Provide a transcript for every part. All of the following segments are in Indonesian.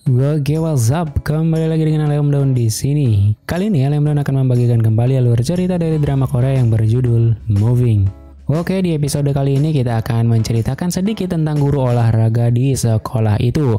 Oke, what's up? Kembali lagi dengan Alem Daun di sini. Kali ini Alem Daun akan membagikan kembali alur cerita dari drama Korea yang berjudul Moving. Oke, di episode kali ini kita akan menceritakan sedikit tentang guru olahraga di sekolah itu.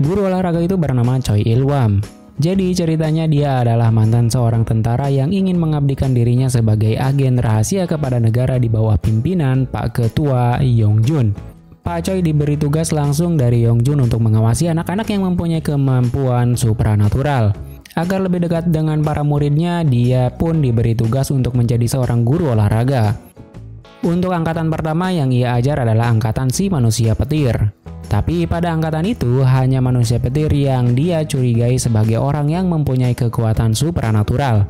Guru olahraga itu bernama Choi Il-wam. Jadi ceritanya dia adalah mantan seorang tentara yang ingin mengabdikan dirinya sebagai agen rahasia kepada negara di bawah pimpinan Pak Ketua Yongjun. Pak Choi diberi tugas langsung dari Yongjun untuk mengawasi anak-anak yang mempunyai kemampuan supranatural. Agar lebih dekat dengan para muridnya, dia pun diberi tugas untuk menjadi seorang guru olahraga. Untuk angkatan pertama yang ia ajar adalah angkatan si manusia petir. Tapi pada angkatan itu hanya manusia petir yang dia curigai sebagai orang yang mempunyai kekuatan supranatural.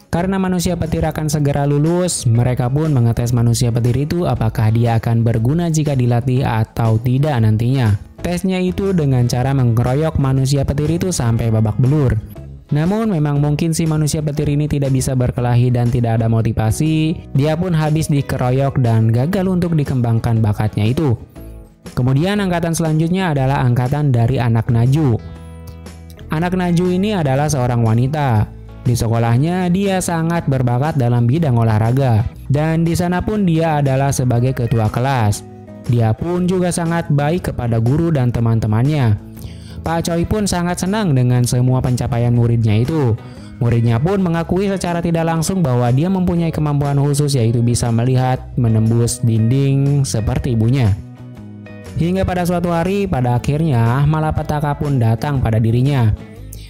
Karena manusia petir akan segera lulus, mereka pun mengetes manusia petir itu apakah dia akan berguna jika dilatih atau tidak nantinya. Tesnya itu dengan cara mengeroyok manusia petir itu sampai babak belur. Namun memang mungkin si manusia petir ini tidak bisa berkelahi dan tidak ada motivasi, dia pun habis dikeroyok dan gagal untuk dikembangkan bakatnya itu. Kemudian angkatan selanjutnya adalah angkatan dari anak Naju. Anak Naju ini adalah seorang wanita. Di sekolahnya dia sangat berbakat dalam bidang olahraga dan di sana pun dia adalah sebagai ketua kelas. Dia pun juga sangat baik kepada guru dan teman-temannya. Pak Choi pun sangat senang dengan semua pencapaian muridnya itu. Muridnya pun mengakui secara tidak langsung bahwa dia mempunyai kemampuan khusus yaitu bisa melihat menembus dinding seperti ibunya. Hingga pada suatu hari pada akhirnya malapetaka pun datang pada dirinya.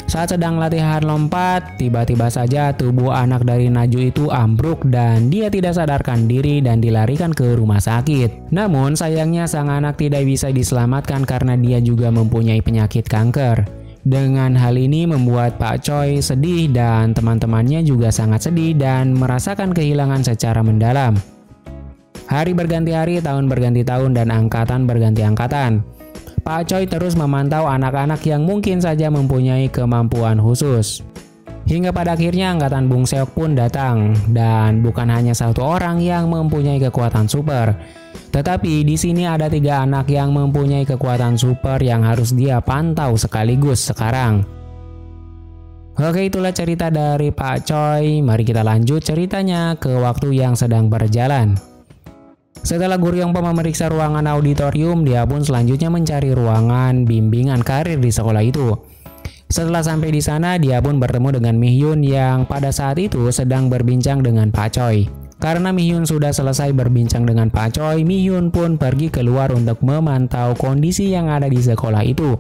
Saat sedang latihan lompat, tiba-tiba saja tubuh anak dari Naju itu ambruk dan dia tidak sadarkan diri dan dilarikan ke rumah sakit. Namun sayangnya sang anak tidak bisa diselamatkan karena dia juga mempunyai penyakit kanker. Dengan hal ini membuat Pak Choi sedih dan teman-temannya juga sangat sedih dan merasakan kehilangan secara mendalam. Hari berganti hari, tahun berganti tahun, dan angkatan berganti angkatan. Pak Choi terus memantau anak-anak yang mungkin saja mempunyai kemampuan khusus. Hingga pada akhirnya angkatan Bung Seok pun datang dan bukan hanya satu orang yang mempunyai kekuatan super. Tetapi di sini ada 3 anak yang mempunyai kekuatan super yang harus dia pantau sekaligus sekarang. Oke, itulah cerita dari Pak Choi. Mari kita lanjut ceritanya ke waktu yang sedang berjalan. Setelah Guru Yongpo memeriksa ruangan auditorium, dia pun selanjutnya mencari ruangan bimbingan karir di sekolah itu. Setelah sampai di sana, dia pun bertemu dengan Mi Hyun yang pada saat itu sedang berbincang dengan Pak Choi. Karena Mi Hyun sudah selesai berbincang dengan Pak Choi, Mi Hyun pun pergi keluar untuk memantau kondisi yang ada di sekolah itu.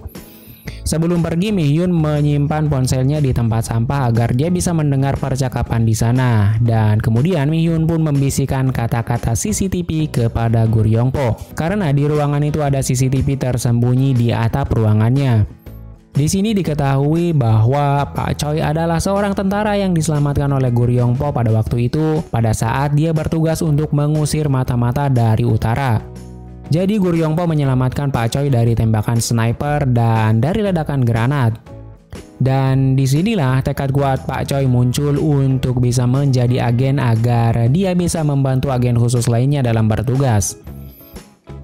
Sebelum pergi, Mi Hyun menyimpan ponselnya di tempat sampah agar dia bisa mendengar percakapan di sana. Dan kemudian Mi Hyun pun membisikkan kata-kata CCTV kepada Guru Yongpo. Karena di ruangan itu ada CCTV tersembunyi di atap ruangannya. Di sini diketahui bahwa Pak Choi adalah seorang tentara yang diselamatkan oleh Guru Yongpo pada waktu itu pada saat dia bertugas untuk mengusir mata-mata dari utara. Jadi Guru Yongpo menyelamatkan Pak Choi dari tembakan sniper dan dari ledakan granat. Dan disinilah tekad kuat Pak Choi muncul untuk bisa menjadi agen agar dia bisa membantu agen khusus lainnya dalam bertugas.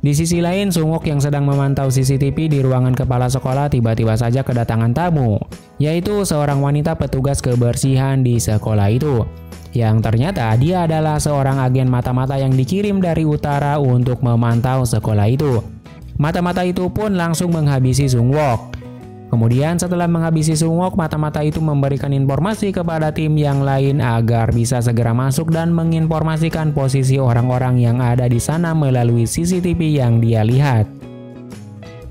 Di sisi lain, Sungwook yang sedang memantau CCTV di ruangan kepala sekolah tiba-tiba saja kedatangan tamu, yaitu seorang wanita petugas kebersihan di sekolah itu. Yang ternyata dia adalah seorang agen mata-mata yang dikirim dari utara untuk memantau sekolah itu. Mata-mata itu pun langsung menghabisi Sungwook. Kemudian setelah menghabisi Sungwook, mata-mata itu memberikan informasi kepada tim yang lain agar bisa segera masuk dan menginformasikan posisi orang-orang yang ada di sana melalui CCTV yang dia lihat.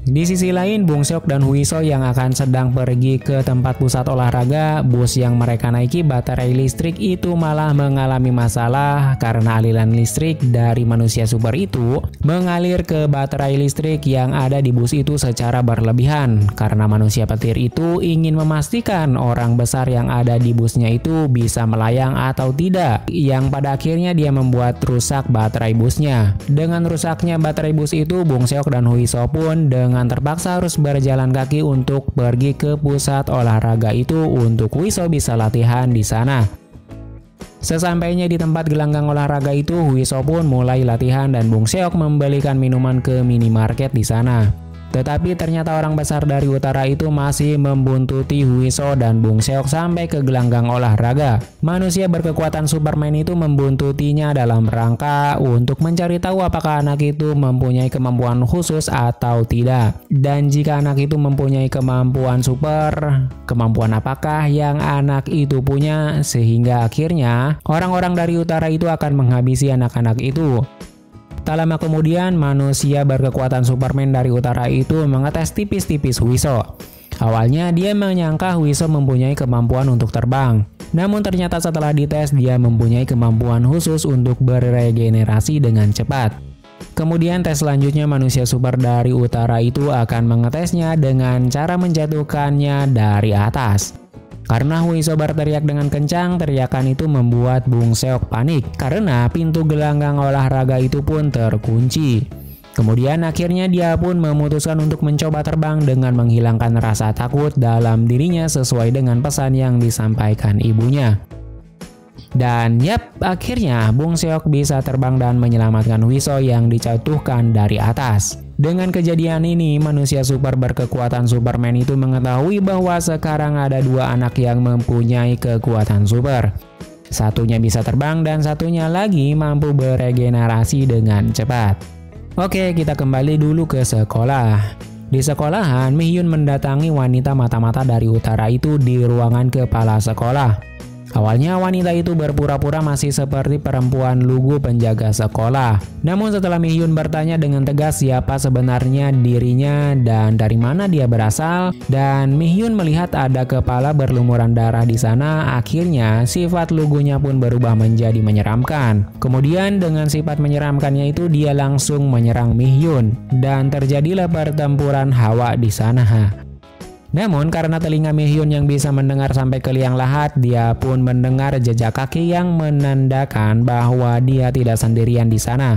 Di sisi lain, Bung Seok dan Huiso yang akan sedang pergi ke tempat pusat olahraga, bus yang mereka naiki baterai listrik itu malah mengalami masalah karena aliran listrik dari manusia super itu mengalir ke baterai listrik yang ada di bus itu secara berlebihan karena manusia petir itu ingin memastikan orang besar yang ada di busnya itu bisa melayang atau tidak, yang pada akhirnya dia membuat rusak baterai busnya. Dengan rusaknya baterai bus itu, Bung Seok dan Huiso pun dengan terpaksa harus berjalan kaki untuk pergi ke pusat olahraga itu untuk Huiso bisa latihan di sana. Sesampainya di tempat gelanggang olahraga itu, Huiso pun mulai latihan dan Bung Seok membelikan minuman ke minimarket di sana. Tetapi ternyata orang besar dari utara itu masih membuntuti Huiso dan Bung Seok sampai ke gelanggang olahraga. Manusia berkekuatan Superman itu membuntutinya dalam rangka untuk mencari tahu apakah anak itu mempunyai kemampuan khusus atau tidak. Dan jika anak itu mempunyai kemampuan super, kemampuan apakah yang anak itu punya, sehingga akhirnya orang-orang dari utara itu akan menghabisi anak-anak itu. Tak lama kemudian, manusia berkekuatan Superman dari utara itu mengetes tipis-tipis Huiso. Awalnya dia menyangka Huiso mempunyai kemampuan untuk terbang. Namun ternyata setelah dites dia mempunyai kemampuan khusus untuk beregenerasi dengan cepat. Kemudian tes selanjutnya manusia super dari utara itu akan mengetesnya dengan cara menjatuhkannya dari atas. Karena Huiso berteriak dengan kencang, teriakan itu membuat Bung Seok panik karena pintu gelanggang olahraga itu pun terkunci. Kemudian akhirnya dia pun memutuskan untuk mencoba terbang dengan menghilangkan rasa takut dalam dirinya sesuai dengan pesan yang disampaikan ibunya. Dan akhirnya Bung Seok bisa terbang dan menyelamatkan Huiso yang dijatuhkan dari atas. Dengan kejadian ini, manusia super berkekuatan Superman itu mengetahui bahwa sekarang ada dua anak yang mempunyai kekuatan super. Satunya bisa terbang dan satunya lagi mampu beregenerasi dengan cepat. Oke, kita kembali dulu ke sekolah. Di sekolahan, Mi-hyun mendatangi wanita mata-mata dari utara itu di ruangan kepala sekolah. Awalnya wanita itu berpura-pura masih seperti perempuan lugu penjaga sekolah. Namun setelah Mi-hyun bertanya dengan tegas siapa sebenarnya dirinya dan dari mana dia berasal, dan Mi-hyun melihat ada kepala berlumuran darah di sana, akhirnya sifat lugunya pun berubah menjadi menyeramkan. Kemudian dengan sifat menyeramkannya itu dia langsung menyerang Mi-hyun dan terjadilah pertempuran hawa di sana. Namun karena telinga Mi-hyun yang bisa mendengar sampai ke liang lahat, dia pun mendengar jejak kaki yang menandakan bahwa dia tidak sendirian di sana.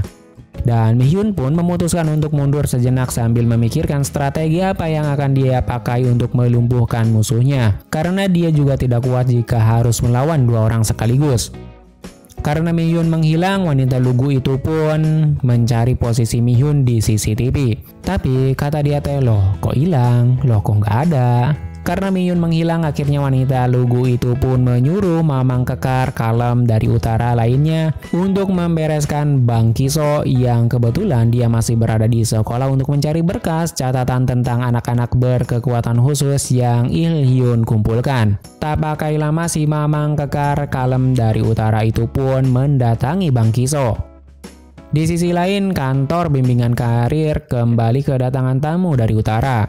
Dan Mi-hyun pun memutuskan untuk mundur sejenak sambil memikirkan strategi apa yang akan dia pakai untuk melumpuhkan musuhnya. Karena dia juga tidak kuat jika harus melawan dua orang sekaligus. Karena Mi-hyun menghilang, wanita lugu itu pun mencari posisi Mi-hyun di CCTV. Tapi kata dia loh kok hilang, loh kok nggak ada. Karena Mi-hyun menghilang, akhirnya wanita lugu itu pun menyuruh Mamang Kekar Kalem dari utara lainnya untuk membereskan Bang Kiso yang kebetulan dia masih berada di sekolah untuk mencari berkas catatan tentang anak-anak berkekuatan khusus yang Il-hyun kumpulkan. Tak pakai lama si Mamang Kekar Kalem dari utara itu pun mendatangi Bang Kiso. Di sisi lain, kantor bimbingan karir kembali kedatangan tamu dari utara,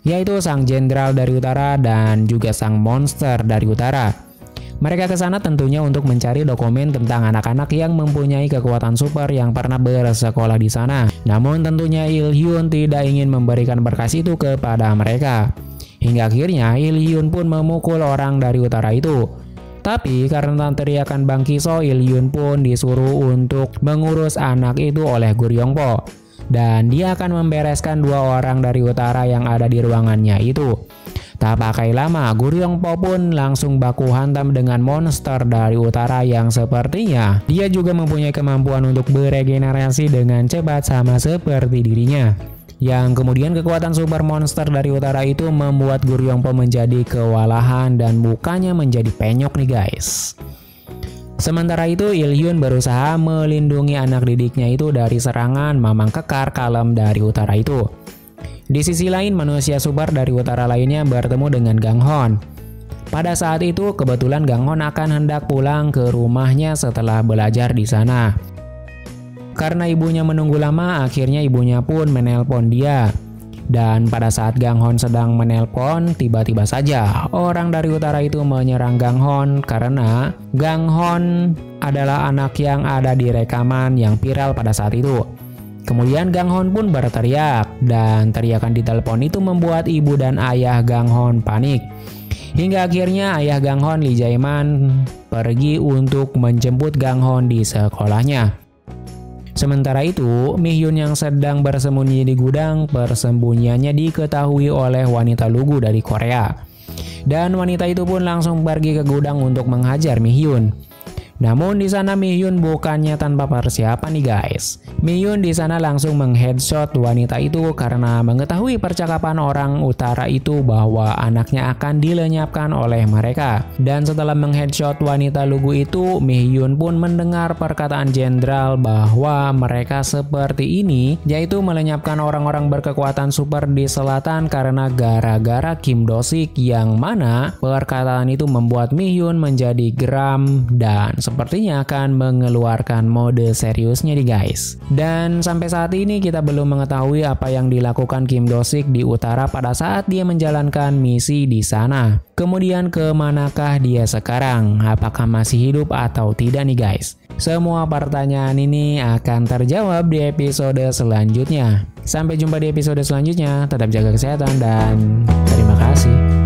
yaitu sang jenderal dari utara dan juga sang monster dari utara. Mereka ke sana tentunya untuk mencari dokumen tentang anak-anak yang mempunyai kekuatan super yang pernah bersekolah di sana. Namun tentunya Il-hyun tidak ingin memberikan berkas itu kepada mereka. Hingga akhirnya Il-hyun pun memukul orang dari utara itu. Tapi karena teriakan Bang Kiso, Il-hyun pun disuruh untuk mengurus anak itu oleh Gur Yongpo. Dan dia akan membereskan dua orang dari utara yang ada di ruangannya itu. Tak pakai lama, Gur Yongpo pun langsung baku hantam dengan monster dari utara yang sepertinya dia juga mempunyai kemampuan untuk beregenerasi dengan cepat sama seperti dirinya. Yang kemudian kekuatan super monster dari utara itu membuat Gur Yongpo menjadi kewalahan dan mukanya menjadi penyok nih guys. Sementara itu Il-hyun berusaha melindungi anak didiknya itu dari serangan Mamang Kekar Kalem dari utara itu. Di sisi lain, manusia super dari utara lainnya bertemu dengan Gang Hon. Pada saat itu kebetulan Gang Hon akan hendak pulang ke rumahnya setelah belajar di sana. Karena ibunya menunggu lama, akhirnya ibunya pun menelpon dia. Dan pada saat Gang Hon sedang menelpon, tiba-tiba saja orang dari utara itu menyerang Gang Hon karena Gang Hon adalah anak yang ada di rekaman yang viral pada saat itu. Kemudian Gang Hon pun berteriak dan teriakan di telepon itu membuat ibu dan ayah Gang Hon panik. Hingga akhirnya ayah Gang Hon, Lee Jae-man, pergi untuk menjemput Gang Hon di sekolahnya. Sementara itu, Mi-hyun yang sedang bersembunyi di gudang, persembunyiannya diketahui oleh wanita lugu dari Korea. Dan wanita itu pun langsung pergi ke gudang untuk menghajar Mi-hyun. Namun di sana Mi-hyun bukannya tanpa persiapan nih guys. Mi-hyun di sana langsung mengheadshot wanita itu karena mengetahui percakapan orang utara itu bahwa anaknya akan dilenyapkan oleh mereka. Dan setelah mengheadshot wanita lugu itu, Mi-hyun pun mendengar perkataan jenderal bahwa mereka seperti ini, yaitu melenyapkan orang-orang berkekuatan super di selatan karena gara-gara Kim Do-sik, yang mana perkataan itu membuat Mi-hyun menjadi geram dan sepertinya akan mengeluarkan mode seriusnya nih guys. Dan sampai saat ini kita belum mengetahui apa yang dilakukan Kim Do-sik di utara pada saat dia menjalankan misi di sana. Kemudian kemanakah dia sekarang? Apakah masih hidup atau tidak nih guys? Semua pertanyaan ini akan terjawab di episode selanjutnya. Sampai jumpa di episode selanjutnya. Tetap jaga kesehatan dan terima kasih.